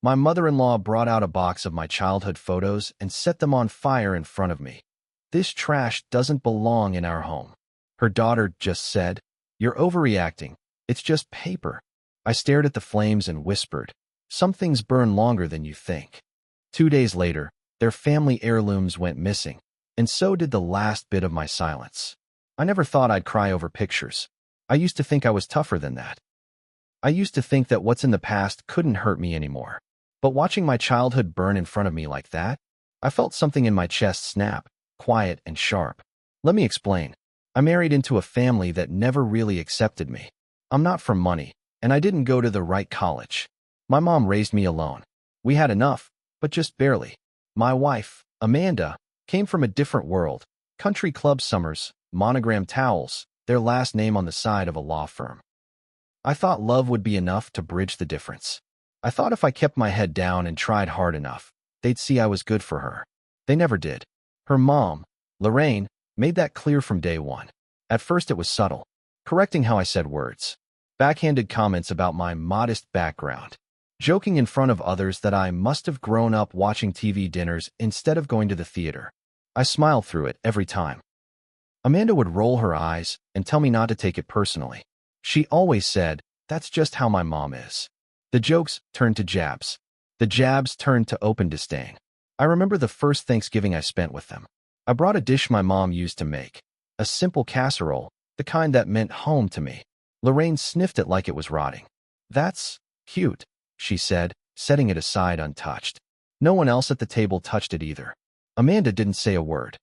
My mother-in-law brought out a box of my childhood photos and set them on fire in front of me. "This trash doesn't belong in our home," her daughter just said. "You're overreacting. It's just paper." I stared at the flames and whispered, "Some things burn longer than you think." 2 days later, their family heirlooms went missing, and so did the last bit of my silence. I never thought I'd cry over pictures. I used to think I was tougher than that. I used to think that what's in the past couldn't hurt me anymore. But watching my childhood burn in front of me like that, I felt something in my chest snap, quiet and sharp. Let me explain. I married into a family that never really accepted me. I'm not from money, and I didn't go to the right college. My mom raised me alone. We had enough, but just barely. My wife, Amanda, came from a different world. Country club summers, monogram towels, their last name on the side of a law firm. I thought love would be enough to bridge the difference. I thought if I kept my head down and tried hard enough, they'd see I was good for her. They never did. Her mom, Lorraine, made that clear from day one. At first it was subtle, correcting how I said words, backhanded comments about my modest background, joking in front of others that I must have grown up watching TV dinners instead of going to the theater. I smiled through it every time. Amanda would roll her eyes and tell me not to take it personally. She always said, "That's just how my mom is." The jokes turned to jabs. The jabs turned to open disdain. I remember the first Thanksgiving I spent with them. I brought a dish my mom used to make, a simple casserole, the kind that meant home to me. Lorraine sniffed it like it was rotting. "That's cute," she said, setting it aside untouched. No one else at the table touched it either. Amanda didn't say a word.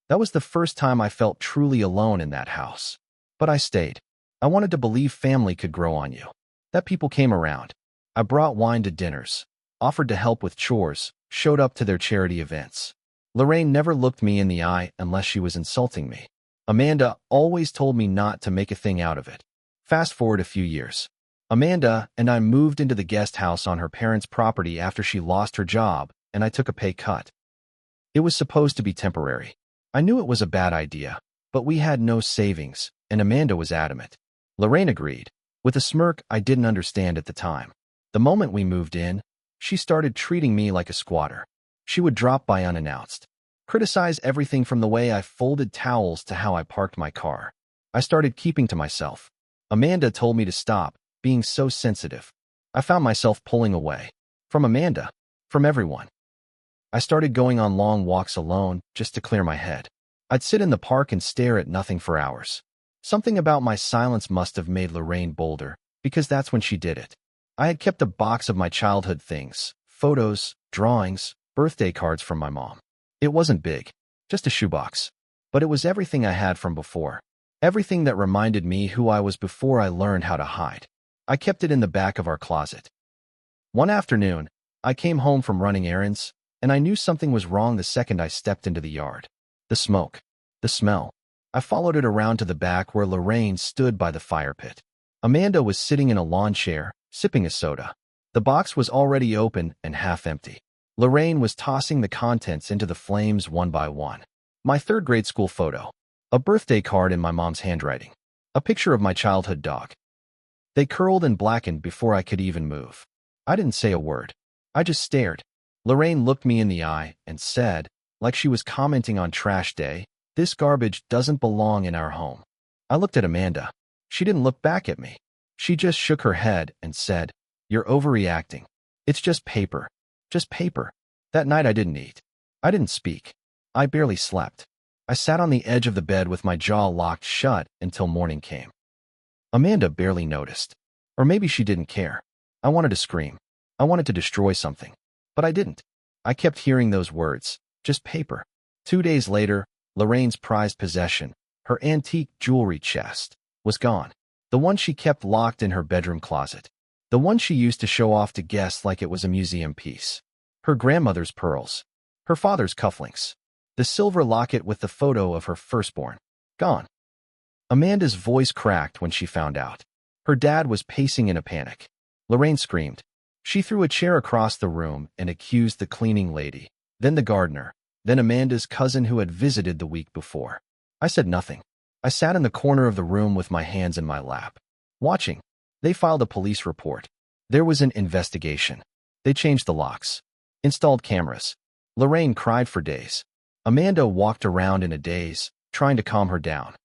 That was the first time I felt truly alone in that house. But I stayed. I wanted to believe family could grow on you, that people came around. I brought wine to dinners, offered to help with chores, showed up to their charity events. Lorraine never looked me in the eye unless she was insulting me. Amanda always told me not to make a thing out of it. Fast forward a few years. Amanda and I moved into the guest house on her parents' property after she lost her job, and I took a pay cut. It was supposed to be temporary. I knew it was a bad idea, but we had no savings, and Amanda was adamant. Lorraine agreed, with a smirk I didn't understand at the time. The moment we moved in, she started treating me like a squatter. She would drop by unannounced, criticize everything from the way I folded towels to how I parked my car. I started keeping to myself. Amanda told me to stop being so sensitive. I found myself pulling away. From Amanda. From everyone. I started going on long walks alone just to clear my head. I'd sit in the park and stare at nothing for hours. Something about my silence must have made Lorraine bolder, because that's when she did it. I had kept a box of my childhood things, photos, drawings, birthday cards from my mom. It wasn't big, just a shoebox. But it was everything I had from before. Everything that reminded me who I was before I learned how to hide. I kept it in the back of our closet. One afternoon, I came home from running errands, and I knew something was wrong the second I stepped into the yard. The smoke. The smell. I followed it around to the back where Lorraine stood by the fire pit. Amanda was sitting in a lawn chair, sipping a soda. The box was already open and half empty. Lorraine was tossing the contents into the flames one by one. My third grade school photo. A birthday card in my mom's handwriting. A picture of my childhood dog. They curled and blackened before I could even move. I didn't say a word. I just stared. Lorraine looked me in the eye and said, like she was commenting on trash day, "This garbage doesn't belong in our home." I looked at Amanda. She didn't look back at me. She just shook her head and said, "You're overreacting. It's just paper. Just paper." That night I didn't eat. I didn't speak. I barely slept. I sat on the edge of the bed with my jaw locked shut until morning came. Amanda barely noticed. Or maybe she didn't care. I wanted to scream. I wanted to destroy something. But I didn't. I kept hearing those words. Just paper. 2 days later, Lorraine's prized possession, her antique jewelry chest, was gone. The one she kept locked in her bedroom closet. The one she used to show off to guests like it was a museum piece. Her grandmother's pearls. Her father's cufflinks. The silver locket with the photo of her firstborn. Gone. Amanda's voice cracked when she found out. Her dad was pacing in a panic. Lorraine screamed. She threw a chair across the room and accused the cleaning lady, then the gardener, then Amanda's cousin who had visited the week before. I said nothing. I sat in the corner of the room with my hands in my lap. Watching. They filed a police report. There was an investigation. They changed the locks, installed cameras. Lorraine cried for days. Amanda walked around in a daze, trying to calm her down.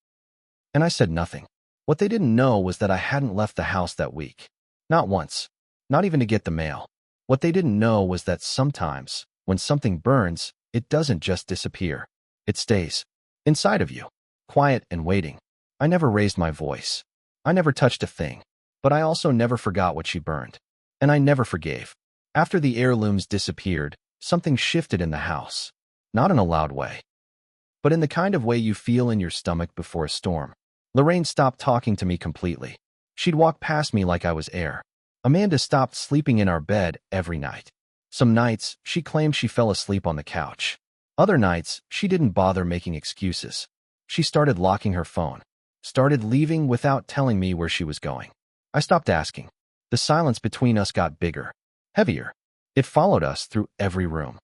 And I said nothing. What they didn't know was that I hadn't left the house that week. Not once. Not even to get the mail. What they didn't know was that sometimes, when something burns, it doesn't just disappear. It stays inside of you, quiet and waiting. I never raised my voice. I never touched a thing. But I also never forgot what she burned. And I never forgave. After the heirlooms disappeared, something shifted in the house. Not in a loud way, but in the kind of way you feel in your stomach before a storm. Lorraine stopped talking to me completely. She'd walk past me like I was air. Amanda stopped sleeping in our bed every night. Some nights, she claimed she fell asleep on the couch. Other nights, she didn't bother making excuses. She started locking her phone. Started leaving without telling me where she was going. I stopped asking. The silence between us got bigger, heavier. It followed us through every room.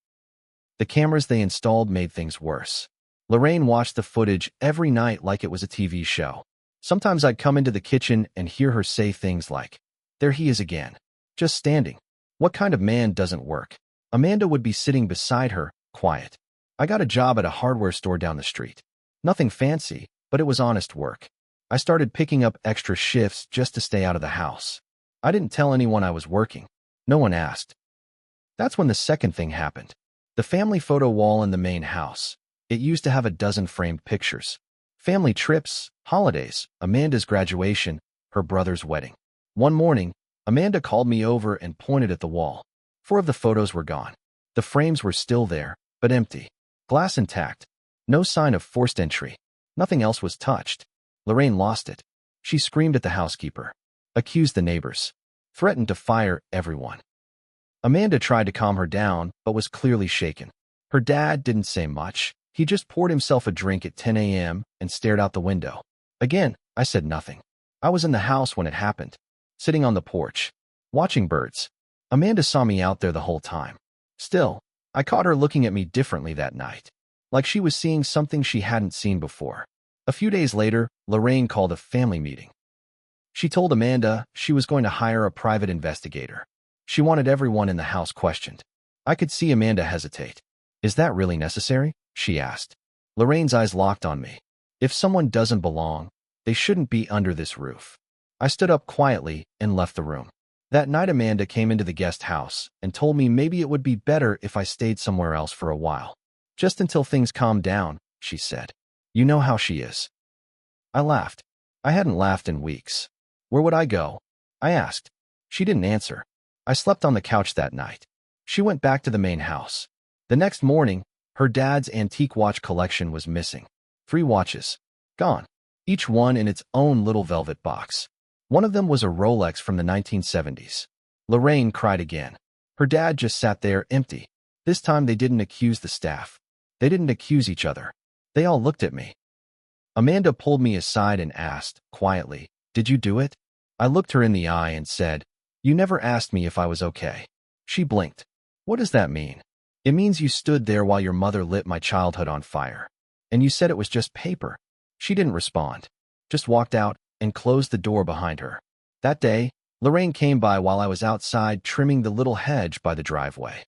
The cameras they installed made things worse. Lorraine watched the footage every night like it was a TV show. Sometimes I'd come into the kitchen and hear her say things like, "There he is again. Just standing. What kind of man doesn't work?" Amanda would be sitting beside her, quiet. I got a job at a hardware store down the street. Nothing fancy, but it was honest work. I started picking up extra shifts just to stay out of the house. I didn't tell anyone I was working. No one asked. That's when the second thing happened. The family photo wall in the main house. It used to have a dozen framed pictures. Family trips, holidays, Amanda's graduation, her brother's wedding. One morning, Amanda called me over and pointed at the wall. 4 of the photos were gone. The frames were still there, but empty. Glass intact. No sign of forced entry. Nothing else was touched. Lorraine lost it. She screamed at the housekeeper. Accused the neighbors. Threatened to fire everyone. Amanda tried to calm her down, but was clearly shaken. Her dad didn't say much. He just poured himself a drink at 10 a.m. and stared out the window. Again, I said nothing. I was in the house when it happened, sitting on the porch, watching birds. Amanda saw me out there the whole time. Still, I caught her looking at me differently that night, like she was seeing something she hadn't seen before. A few days later, Lorraine called a family meeting. She told Amanda she was going to hire a private investigator. She wanted everyone in the house questioned. I could see Amanda hesitate. "Is that really necessary?" she asked. Lorraine's eyes locked on me. If someone doesn't belong, they shouldn't be under this roof. I stood up quietly and left the room. That night Amanda came into the guest house and told me maybe it would be better if I stayed somewhere else for a while. Just until things calmed down, she said. You know how she is. I laughed. I hadn't laughed in weeks. Where would I go? I asked. She didn't answer. I slept on the couch that night. She went back to the main house. The next morning, her dad's antique watch collection was missing. 3 watches. Gone. Each one in its own little velvet box. One of them was a Rolex from the 1970s. Lorraine cried again. Her dad just sat there empty. This time they didn't accuse the staff. They didn't accuse each other. They all looked at me. Amanda pulled me aside and asked, quietly, "Did you do it?" I looked her in the eye and said, "You never asked me if I was okay." She blinked. "What does that mean?" "It means you stood there while your mother lit my childhood on fire. And you said it was just paper." She didn't respond. Just walked out and closed the door behind her. That day, Lorraine came by while I was outside trimming the little hedge by the driveway.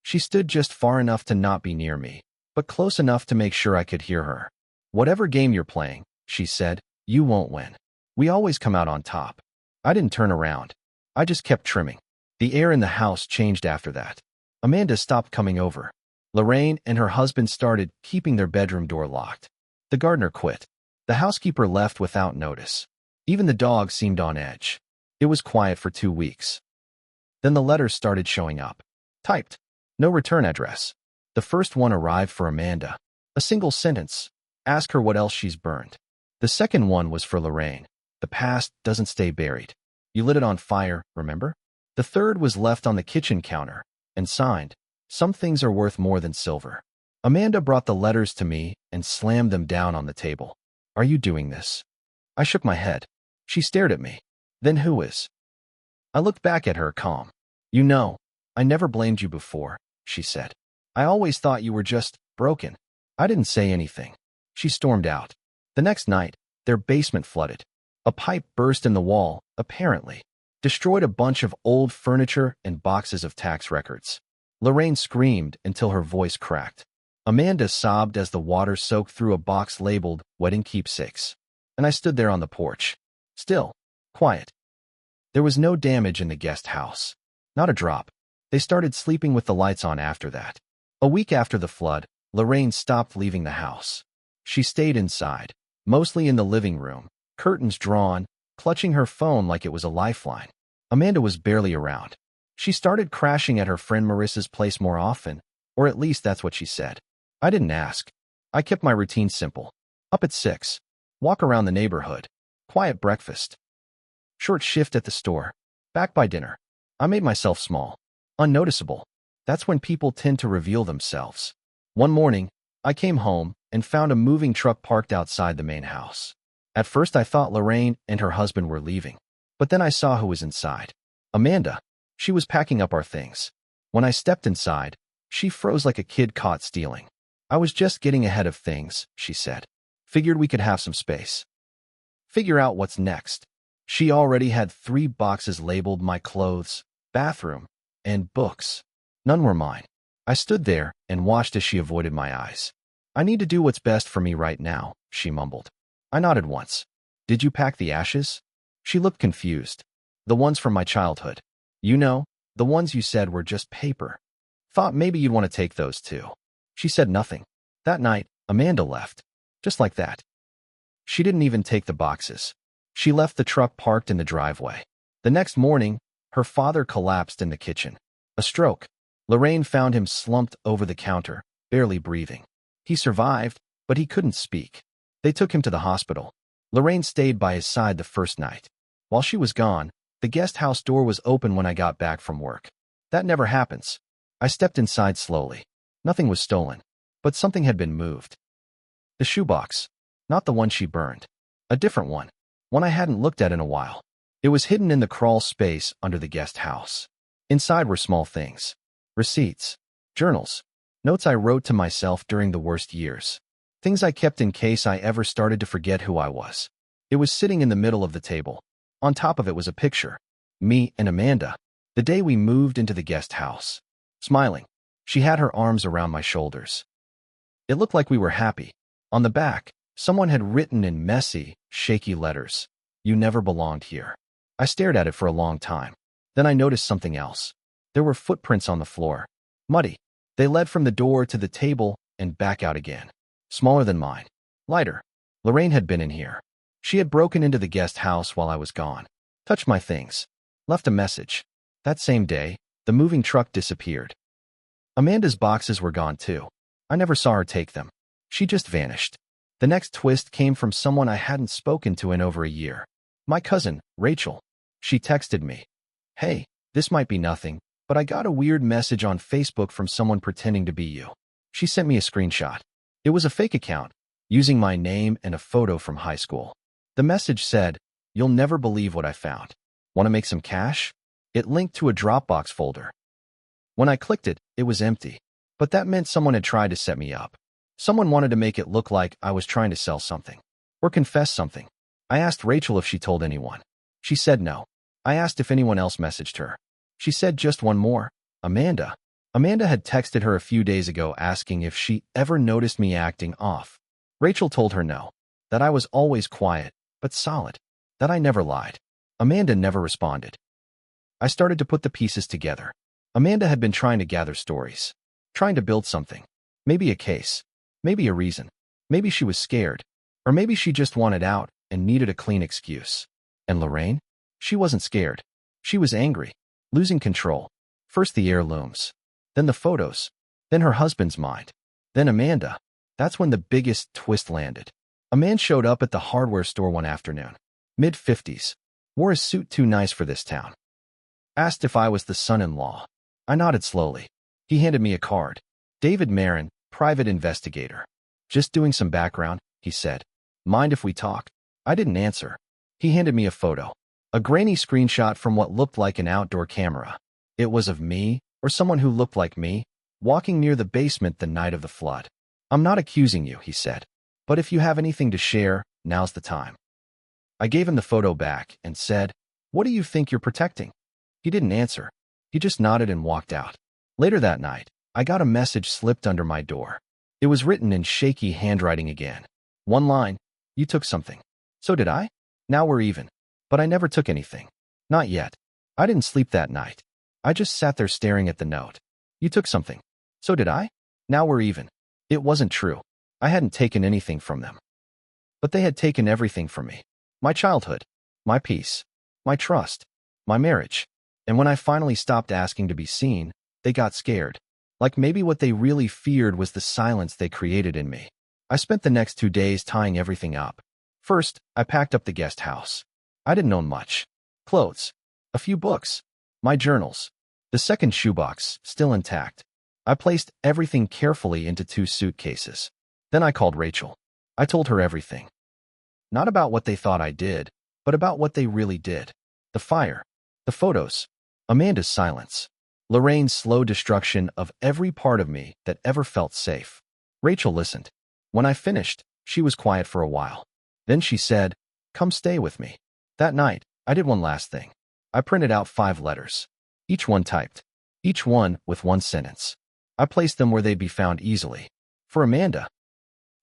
She stood just far enough to not be near me, but close enough to make sure I could hear her. "Whatever game you're playing," she said, "you won't win. We always come out on top." I didn't turn around. I just kept trimming. The air in the house changed after that. Amanda stopped coming over. Lorraine and her husband started keeping their bedroom door locked. The gardener quit. The housekeeper left without notice. Even the dog seemed on edge. It was quiet for 2 weeks. Then the letters started showing up. Typed. No return address. The first one arrived for Amanda. A single sentence. Ask her what else she's burned. The second one was for Lorraine. The past doesn't stay buried. You lit it on fire, remember? The third was left on the kitchen counter and signed, "Some things are worth more than silver." Amanda brought the letters to me and slammed them down on the table. "Are you doing this?" I shook my head. She stared at me. "Then who is?" I looked back at her, calm. "You know, I never blamed you before," she said. "I always thought you were just broken." I didn't say anything. She stormed out. The next night, their basement flooded. A pipe burst in the wall, apparently. destroyed a bunch of old furniture and boxes of tax records. Lorraine screamed until her voice cracked. Amanda sobbed as the water soaked through a box labeled Wedding Keepsakes. And I stood there on the porch. Still. Quiet. There was no damage in the guest house. Not a drop. They started sleeping with the lights on after that. A week after the flood, Lorraine stopped leaving the house. She stayed inside, mostly in the living room, curtains drawn, clutching her phone like it was a lifeline. Amanda was barely around. She started crashing at her friend Marissa's place more often, or at least that's what she said. I didn't ask. I kept my routine simple. Up at 6. Walk around the neighborhood. Quiet breakfast. Short shift at the store. Back by dinner. I made myself small. Unnoticeable. That's when people tend to reveal themselves. One morning, I came home and found a moving truck parked outside the main house. At first I thought Lorraine and her husband were leaving, but then I saw who was inside. Amanda. She was packing up our things. When I stepped inside, she froze like a kid caught stealing. I was just getting ahead of things, she said. Figured we could have some space. Figure out what's next. She already had 3 boxes labeled my clothes, bathroom, and books. None were mine. I stood there and watched as she avoided my eyes. I need to do what's best for me right now, she mumbled. I nodded once. Did you pack the ashes? She looked confused. The ones from my childhood. You know, the ones you said were just paper. Thought maybe you'd want to take those too. She said nothing. That night, Amanda left. Just like that. She didn't even take the boxes. She left the truck parked in the driveway. The next morning, her father collapsed in the kitchen. A stroke. Lorraine found him slumped over the counter, barely breathing. He survived, but he couldn't speak. They took him to the hospital. Lorraine stayed by his side the first night. While she was gone, the guest house door was open when I got back from work. That never happens. I stepped inside slowly. Nothing was stolen, but something had been moved. The shoebox. Not the one she burned. A different one. One I hadn't looked at in a while. It was hidden in the crawl space under the guest house. Inside were small things. Receipts. Journals. Notes I wrote to myself during the worst years. Things I kept in case I ever started to forget who I was. It was sitting in the middle of the table. On top of it was a picture. Me and Amanda. The day we moved into the guest house. Smiling. She had her arms around my shoulders. It looked like we were happy. On the back, someone had written in messy, shaky letters, "You never belonged here." I stared at it for a long time. Then I noticed something else. There were footprints on the floor. Muddy. They led from the door to the table and back out again. Smaller than mine. Lighter. Lorraine had been in here. She had broken into the guest house while I was gone. Touched my things. Left a message. That same day, the moving truck disappeared. Amanda's boxes were gone too. I never saw her take them. She just vanished. The next twist came from someone I hadn't spoken to in over a year. My cousin, Rachel. She texted me. "Hey, this might be nothing, but I got a weird message on Facebook from someone pretending to be you." She sent me a screenshot. It was a fake account, using my name and a photo from high school. The message said, "You'll never believe what I found. Want to make some cash?" It linked to a Dropbox folder. When I clicked it, it was empty. But that meant someone had tried to set me up. Someone wanted to make it look like I was trying to sell something. Or confess something. I asked Rachel if she told anyone. She said no. I asked if anyone else messaged her. She said just one more. Amanda. Amanda had texted her a few days ago asking if she ever noticed me acting off. Rachel told her no. That I was always quiet, but solid. That I never lied. Amanda never responded. I started to put the pieces together. Amanda had been trying to gather stories. Trying to build something. Maybe a case. Maybe a reason. Maybe she was scared. Or maybe she just wanted out and needed a clean excuse. And Lorraine? She wasn't scared. She was angry. Losing control. First the heirlooms. Then the photos. Then her husband's mind. Then Amanda. That's when the biggest twist landed. A man showed up at the hardware store one afternoon. Mid-50s. Wore a suit too nice for this town. Asked if I was the son-in-law. I nodded slowly. He handed me a card. David Marin, private investigator. Just doing some background, he said. Mind if we talk? I didn't answer. He handed me a photo. A grainy screenshot from what looked like an outdoor camera. It was of me, or someone who looked like me, walking near the basement the night of the flood. I'm not accusing you, he said. But if you have anything to share, now's the time. I gave him the photo back and said, What do you think you're protecting? He didn't answer. He just nodded and walked out. Later that night, I got a message slipped under my door. It was written in shaky handwriting again. One line, "You took something." So did I? Now we're even. But I never took anything. Not yet. I didn't sleep that night. I just sat there staring at the note. You took something. So did I? Now we're even. It wasn't true. I hadn't taken anything from them. But they had taken everything from me. My childhood. My peace. My trust. My marriage. And when I finally stopped asking to be seen, they got scared. Like maybe what they really feared was the silence they created in me. I spent the next 2 days tying everything up. First, I packed up the guest house. I didn't own much. Clothes. A few books. My journals. The second shoebox, still intact. I placed everything carefully into 2 suitcases. Then I called Rachel. I told her everything. Not about what they thought I did, but about what they really did. The fire. The photos. Amanda's silence. Lorraine's slow destruction of every part of me that ever felt safe. Rachel listened. When I finished, she was quiet for a while. Then she said, "Come stay with me." That night, I did one last thing. I printed out 5 letters. Each one typed. Each one with one sentence. I placed them where they'd be found easily. For Amanda.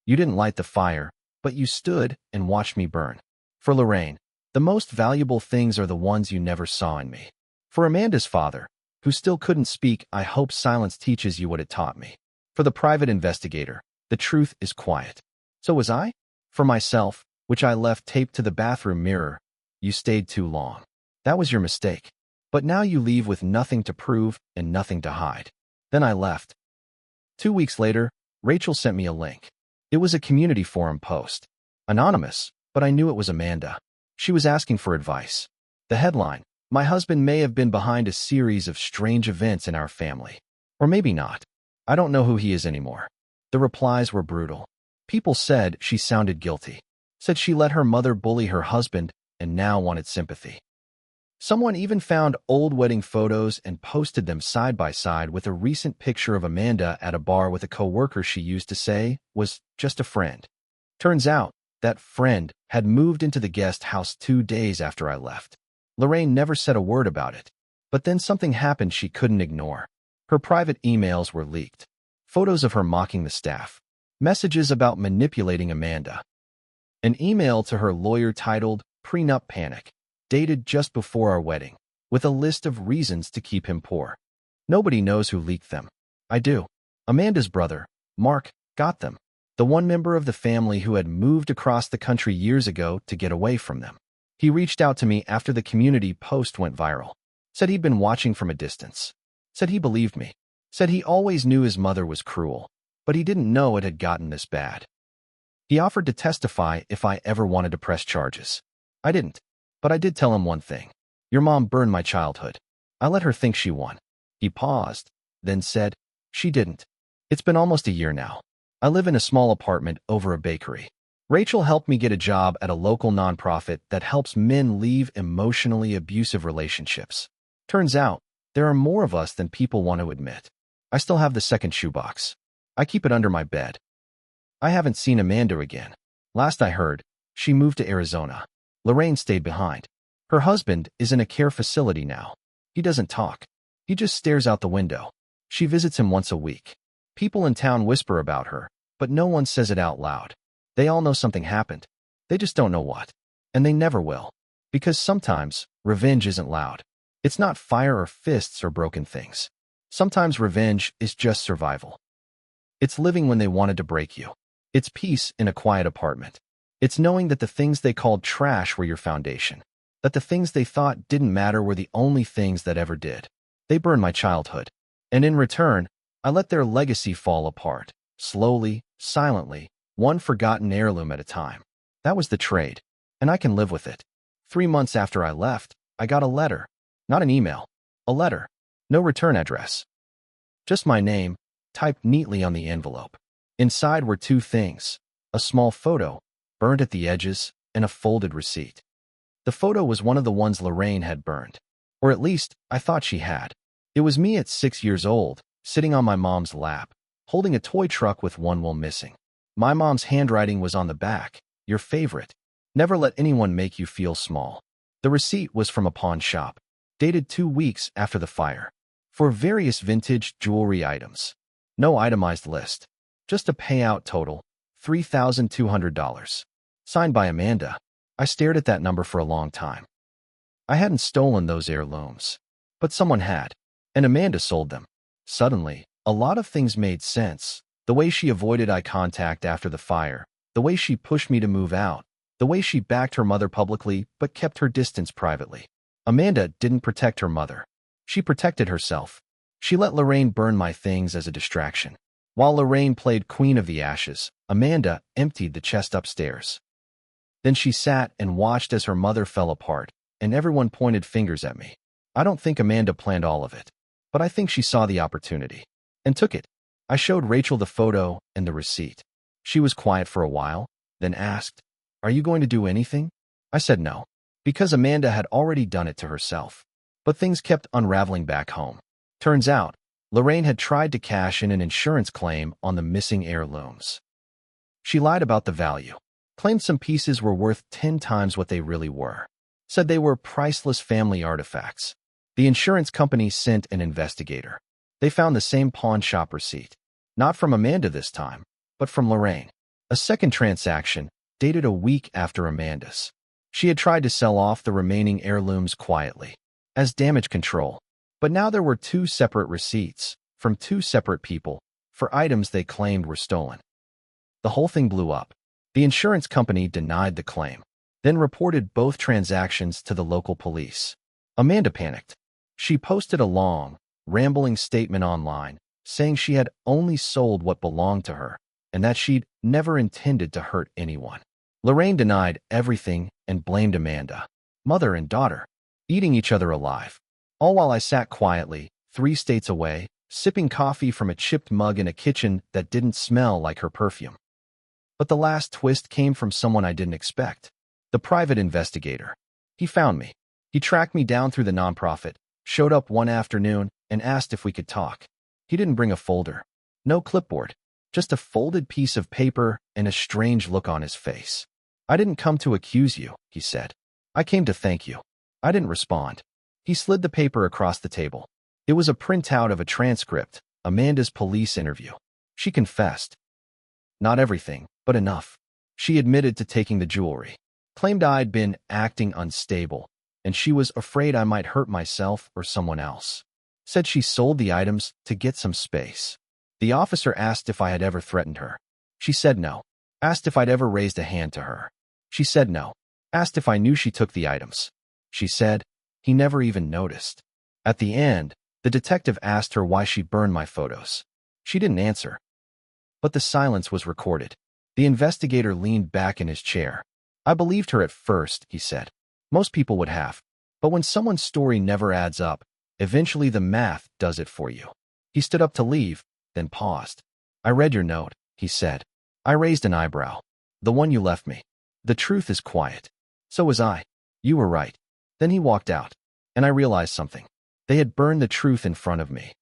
You didn't light the fire, but you stood and watched me burn. For Lorraine. The most valuable things are the ones you never saw in me. For Amanda's father, who still couldn't speak, I hope silence teaches you what it taught me. For the private investigator, the truth is quiet. So was I? For myself, which I left taped to the bathroom mirror, you stayed too long. That was your mistake. But now you leave with nothing to prove and nothing to hide. Then I left. 2 weeks later, Rachel sent me a link. It was a community forum post. Anonymous, but I knew it was Amanda. She was asking for advice. The headline, "My husband may have been behind a series of strange events in our family." Or maybe not. I don't know who he is anymore. The replies were brutal. People said she sounded guilty. Said she let her mother bully her husband and now wanted sympathy. Someone even found old wedding photos and posted them side by side with a recent picture of Amanda at a bar with a coworker she used to say was just a friend. Turns out, that friend had moved into the guest house 2 days after I left. Lorraine never said a word about it. But then something happened she couldn't ignore. Her private emails were leaked. Photos of her mocking the staff. Messages about manipulating Amanda. An email to her lawyer titled "Prenup Panic," dated just before our wedding, with a list of reasons to keep him poor. Nobody knows who leaked them. I do. Amanda's brother, Mark, got them. The one member of the family who had moved across the country years ago to get away from them. He reached out to me after the community post went viral. Said he'd been watching from a distance. Said he believed me. Said he always knew his mother was cruel, but he didn't know it had gotten this bad. He offered to testify if I ever wanted to press charges. I didn't. But I did tell him one thing. Your mom burned my childhood. I let her think she won. He paused, then said, "She didn't. It's been almost a year now. I live in a small apartment over a bakery. Rachel helped me get a job at a local nonprofit that helps men leave emotionally abusive relationships. Turns out, there are more of us than people want to admit. I still have the second shoebox. I keep it under my bed. I haven't seen Amanda again. Last I heard, she moved to Arizona. Lorraine stayed behind. Her husband is in a care facility now. He doesn't talk. He just stares out the window. She visits him once a week. People in town whisper about her, but no one says it out loud. They all know something happened. They just don't know what. And they never will. Because sometimes, revenge isn't loud. It's not fire or fists or broken things. Sometimes revenge is just survival. It's living when they wanted to break you. It's peace in a quiet apartment. It's knowing that the things they called trash were your foundation. That the things they thought didn't matter were the only things that ever did. They burned my childhood. And in return, I let their legacy fall apart. Slowly, silently, one forgotten heirloom at a time. That was the trade. And I can live with it. 3 months after I left, I got a letter. Not an email. A letter. No return address. Just my name, typed neatly on the envelope. Inside were 2 things. A small photo, burned at the edges, and a folded receipt. The photo was one of the ones Lorraine had burned. Or at least, I thought she had. It was me at 6 years old, sitting on my mom's lap, holding a toy truck with one wheel missing. My mom's handwriting was on the back, "Your favorite. Never let anyone make you feel small." The receipt was from a pawn shop, dated 2 weeks after the fire, for various vintage jewelry items. No itemized list, just a payout total, $3,200. Signed by Amanda. I stared at that number for a long time. I hadn't stolen those heirlooms, but someone had, and Amanda sold them. Suddenly, a lot of things made sense. The way she avoided eye contact after the fire, the way she pushed me to move out, the way she backed her mother publicly but kept her distance privately. Amanda didn't protect her mother. She protected herself. She let Lorraine burn my things as a distraction. While Lorraine played Queen of the Ashes, Amanda emptied the chest upstairs. Then she sat and watched as her mother fell apart, and everyone pointed fingers at me. I don't think Amanda planned all of it, but I think she saw the opportunity and took it. I showed Rachel the photo and the receipt. She was quiet for a while, then asked, "Are you going to do anything?" I said no, because Amanda had already done it to herself. But things kept unraveling back home. Turns out, Lorraine had tried to cash in an insurance claim on the missing heirlooms. She lied about the value, claimed some pieces were worth 10 times what they really were, said they were priceless family artifacts. The insurance company sent an investigator. They found the same pawn shop receipt, not from Amanda this time, but from Lorraine. A second transaction, dated a week after Amanda's. She had tried to sell off the remaining heirlooms quietly, as damage control. But now there were 2 separate receipts, from 2 separate people, for items they claimed were stolen. The whole thing blew up. The insurance company denied the claim, then reported both transactions to the local police. Amanda panicked. She posted a long, rambling statement online, saying she had only sold what belonged to her, and that she'd never intended to hurt anyone. Lorraine denied everything and blamed Amanda, mother and daughter, eating each other alive. All while I sat quietly, 3 states away, sipping coffee from a chipped mug in a kitchen that didn't smell like her perfume. But the last twist came from someone I didn't expect. The private investigator. He found me. He tracked me down through the nonprofit, showed up one afternoon, and asked if we could talk. He didn't bring a folder. No clipboard. Just a folded piece of paper and a strange look on his face. "I didn't come to accuse you," he said. "I came to thank you." I didn't respond. He slid the paper across the table. It was a printout of a transcript, Amanda's police interview. She confessed. Not everything, but enough. She admitted to taking the jewelry, claimed I'd been acting unstable, and she was afraid I might hurt myself or someone else. Said she sold the items to get some space. The officer asked if I had ever threatened her. She said no. Asked if I'd ever raised a hand to her. She said no. Asked if I knew she took the items. She said he never even noticed. At the end, the detective asked her why she burned my photos. She didn't answer. But the silence was recorded. The investigator leaned back in his chair. "I believed her at first," he said. "Most people would have. But when someone's story never adds up, eventually the math does it for you." He stood up to leave, then paused. "I read your note," he said. I raised an eyebrow. "The one you left me. The truth is quiet." "So was I." "You were right." Then he walked out, and I realized something. They had burned the truth in front of me.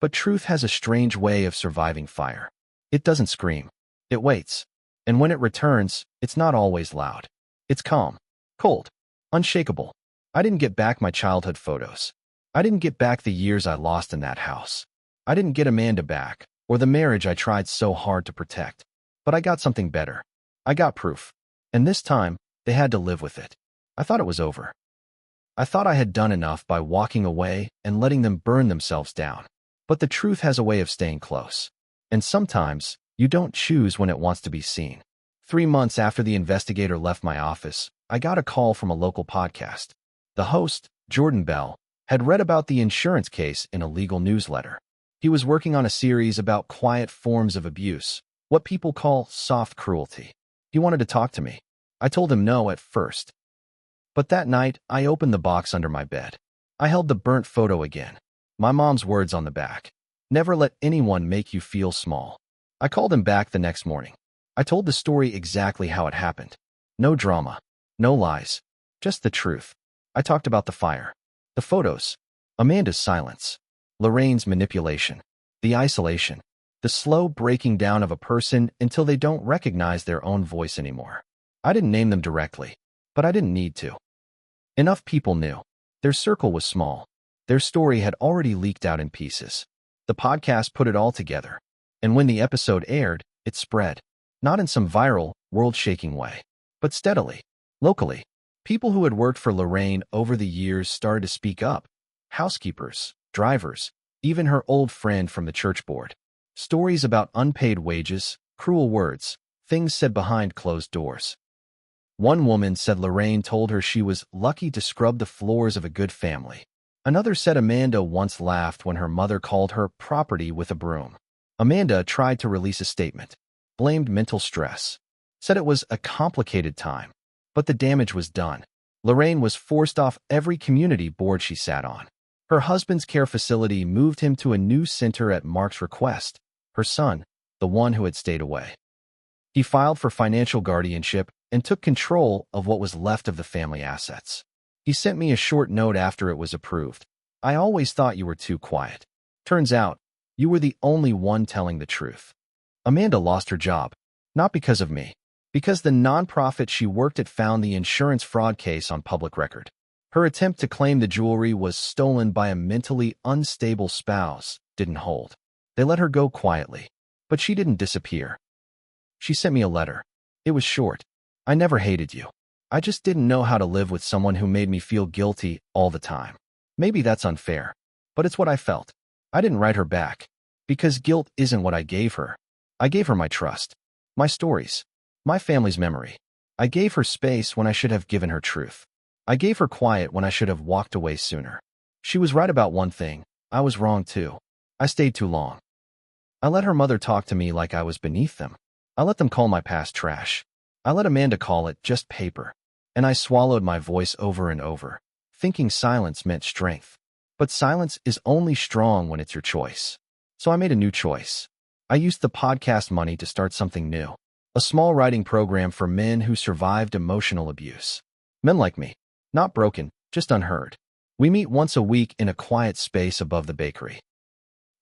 But truth has a strange way of surviving fire. It doesn't scream. It waits. And when it returns, it's not always loud. It's calm, cold, unshakable. I didn't get back my childhood photos. I didn't get back the years I lost in that house. I didn't get Amanda back, or the marriage I tried so hard to protect. But I got something better. I got proof. And this time, they had to live with it. I thought it was over. I thought I had done enough by walking away and letting them burn themselves down. But the truth has a way of staying close. And sometimes, you don't choose when it wants to be seen. 3 months after the investigator left my office, I got a call from a local podcast. The host, Jordan Bell, had read about the insurance case in a legal newsletter. He was working on a series about quiet forms of abuse, what people call soft cruelty. He wanted to talk to me. I told him no at first. But that night, I opened the box under my bed. I held the burnt photo again. My mom's words on the back. "Never let anyone make you feel small." I called him back the next morning. I told the story exactly how it happened. No drama. No lies. Just the truth. I talked about the fire. The photos. Amanda's silence. Lorraine's manipulation. The isolation. The slow breaking down of a person until they don't recognize their own voice anymore. I didn't name them directly, but I didn't need to. Enough people knew. Their circle was small. Their story had already leaked out in pieces. The podcast put it all together. And when the episode aired, it spread. Not in some viral, world-shaking way, but steadily, locally. People who had worked for Lorraine over the years started to speak up. Housekeepers, drivers, even her old friend from the church board. Stories about unpaid wages, cruel words, things said behind closed doors. One woman said Lorraine told her she was lucky to scrub the floors of a good family. Another said Amanda once laughed when her mother called her property with a broom. Amanda tried to release a statement, blamed mental stress, said it was a complicated time, but the damage was done. Lorraine was forced off every community board she sat on. Her husband's care facility moved him to a new center at Mark's request, her son, the one who had stayed away. He filed for financial guardianship and took control of what was left of the family assets. He sent me a short note after it was approved. I always thought you were too quiet. Turns out, you were the only one telling the truth. Amanda lost her job, not because of me, because the nonprofit she worked at found the insurance fraud case on public record. Her attempt to claim the jewelry was stolen by a mentally unstable spouse didn't hold. They let her go quietly, but she didn't disappear. She sent me a letter. It was short. I never hated you. I just didn't know how to live with someone who made me feel guilty all the time. Maybe that's unfair, but it's what I felt. I didn't write her back, because guilt isn't what I gave her. I gave her my trust, my stories, my family's memory. I gave her space when I should have given her truth. I gave her quiet when I should have walked away sooner. She was right about one thing. I was wrong too. I stayed too long. I let her mother talk to me like I was beneath them. I let them call my past trash. I let Amanda call it just paper. And I swallowed my voice over and over, thinking silence meant strength. But silence is only strong when it's your choice. So I made a new choice. I used the podcast money to start something new. A small writing program for men who survived emotional abuse. Men like me. Not broken, just unheard. We meet once a week in a quiet space above the bakery.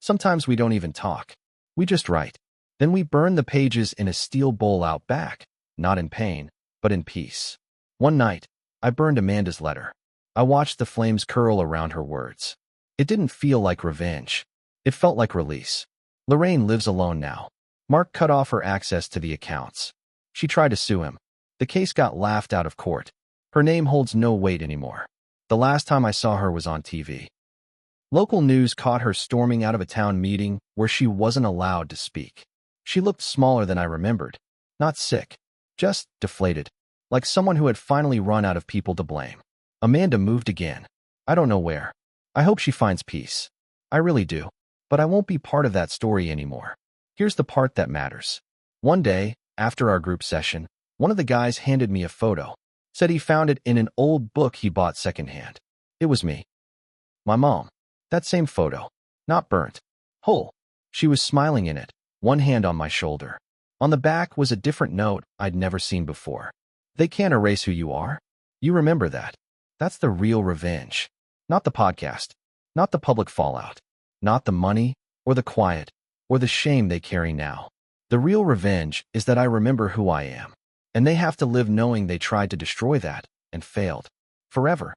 Sometimes we don't even talk. We just write. Then we burn the pages in a steel bowl out back, not in pain, but in peace. One night, I burned Amanda's letter. I watched the flames curl around her words. It didn't feel like revenge. It felt like release. Lorraine lives alone now. Mark cut off her access to the accounts. She tried to sue him. The case got laughed out of court. Her name holds no weight anymore. The last time I saw her was on TV. Local news caught her storming out of a town meeting where she wasn't allowed to speak. She looked smaller than I remembered. Not sick, just deflated. Like someone who had finally run out of people to blame. Amanda moved again. I don't know where. I hope she finds peace. I really do. But I won't be part of that story anymore. Here's the part that matters. One day, after our group session, one of the guys handed me a photo. Said he found it in an old book he bought secondhand. It was me. My mom. That same photo. Not burnt. Whole. She was smiling in it, one hand on my shoulder. On the back was a different note I'd never seen before. They can't erase who you are. You remember that. That's the real revenge. Not the podcast. Not the public fallout. Not the money, or the quiet, or the shame they carry now. The real revenge is that I remember who I am. And they have to live knowing they tried to destroy that, and failed. Forever.